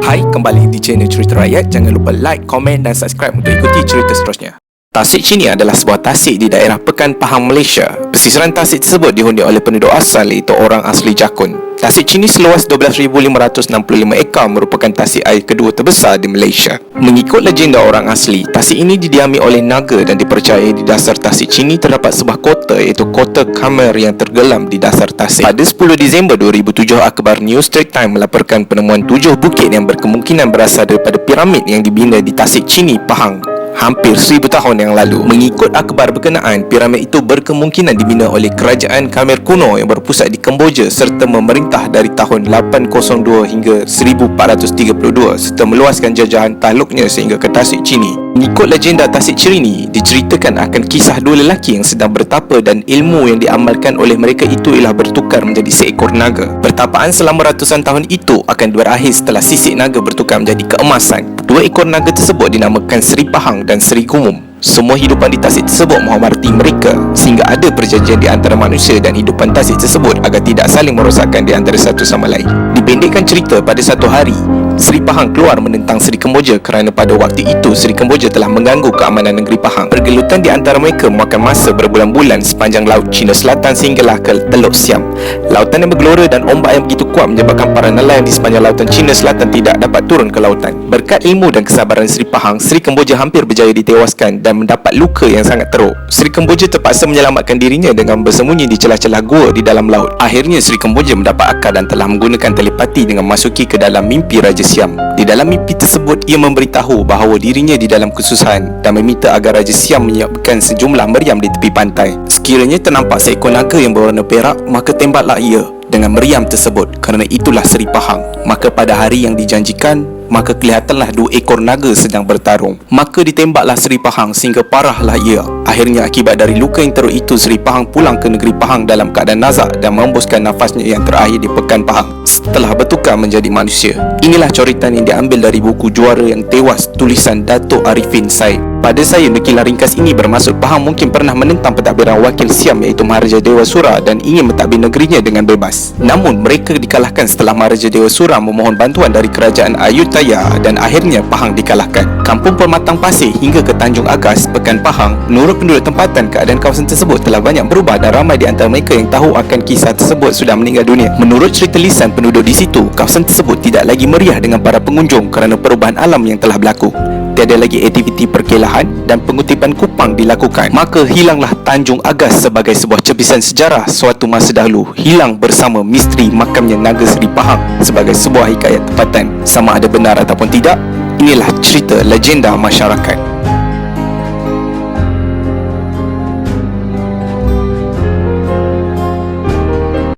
Hai, kembali di channel Cerita Rakyat. Jangan lupa like, komen dan subscribe untuk ikuti cerita seterusnya. Tasik Chini adalah sebuah tasik di daerah Pekan Pahang, Malaysia. Pesisiran tasik tersebut dihuni oleh penduduk asal iaitu orang asli Jakun. Tasik Chini seluas 12,565 ekar merupakan tasik air kedua terbesar di Malaysia. Mengikut legenda orang asli, tasik ini didiami oleh naga dan dipercayai di dasar tasik Chini terdapat sebuah kota iaitu Kota Khmer yang tergelam di dasar tasik. Pada 10 Disember 2007, akhbar New Straits Times melaporkan penemuan 7 bukit yang berkemungkinan berasal daripada piramid yang dibina di Tasik Chini, Pahang hampir 1000 tahun yang lalu. Mengikut akhbar berkenaan, piramid itu berkemungkinan dibina oleh kerajaan Khmer kuno yang berpusat di Kemboja serta memerintah dari tahun 802 hingga 1432 serta meluaskan jajahan takluknya sehingga ke Tasik Chini. Mengikut legenda Tasik Chini, diceritakan akan kisah dua lelaki yang sedang bertapa dan ilmu yang diamalkan oleh mereka itu ialah bertukar menjadi seekor naga. Pertapaan selama ratusan tahun itu akan berakhir setelah sisik naga bertukar menjadi keemasan. Dua ekor naga tersebut dinamakan Seri Pahang dan Seri Gumum. Semua hidupan di tasik tersebut menghormati mereka sehingga ada perjanjian di antara manusia dan hidupan tasik tersebut agar tidak saling merosakkan di antara satu sama lain. Dipendekkan cerita, pada satu hari Seri Pahang keluar menentang Seri Kemboja kerana pada waktu itu Seri Kemboja telah mengganggu keamanan negeri Pahang. Pergelutan di antara mereka memakan masa berbulan-bulan sepanjang laut China Selatan sehinggalah ke Teluk Siam. Lautan yang bergelora dan ombak yang begitu kuat menyebabkan para nelayan di sepanjang lautan China Selatan tidak dapat turun ke lautan. Berkat ilmu dan kesabaran Seri Pahang, Seri Kemboja hampir berjaya ditewaskan dan mendapat luka yang sangat teruk. Seri Kemboja terpaksa menyelamatkan dirinya dengan bersembunyi di celah-celah gua di dalam laut. Akhirnya Seri Kemboja mendapat akal dan telah menggunakan telepati dengan masuki ke dalam mimpi Raja Siam. Di dalam mimpi tersebut, ia memberitahu bahawa dirinya di dalam kesusahan dan meminta agar Raja Siam menyiapkan sejumlah meriam di tepi pantai. Sekiranya ternampak seekor naga yang berwarna perak, maka tembaklah ia dengan meriam tersebut, kerana itulah Seri Pahang. Maka pada hari yang dijanjikan, maka kelihatanlah dua ekor naga sedang bertarung. Maka ditembaklah Seri Pahang sehingga parahlah ia. Akhirnya akibat dari luka yang teruk itu, Seri Pahang pulang ke negeri Pahang dalam keadaan nazak dan menghembuskan nafasnya yang terakhir di Pekan Pahang setelah bertukar menjadi manusia. Inilah coretan yang diambil dari buku Juara yang Tewas tulisan Datuk Arifin Said. Pada saya, nukilan ringkas ini bermaksud Pahang mungkin pernah menentang pentadbiran wakil Siam iaitu Maharaja Dewa Sura dan ingin mentadbir negerinya dengan bebas. Namun mereka dikalahkan setelah Maharaja Dewa Sura memohon bantuan dari kerajaan Ayutthaya dan akhirnya Pahang dikalahkan. Kampung Permatang Pasir hingga ke Tanjung Agas, Pekan Pahang, menurut penduduk tempatan, keadaan kawasan tersebut telah banyak berubah dan ramai di antara mereka yang tahu akan kisah tersebut sudah meninggal dunia. Menurut cerita lisan penduduk di situ, kawasan tersebut tidak lagi meriah dengan para pengunjung kerana perubahan alam yang telah berlaku. Tiada lagi aktiviti perkelahan dan pengutipan kupang dilakukan. Maka hilanglah Tanjung Agas sebagai sebuah cebisan sejarah suatu masa dahulu, hilang bersama misteri makamnya Naga Seri Pahang sebagai sebuah hikayat tempatan. Sama ada benar ataupun tidak, inilah cerita legenda masyarakat.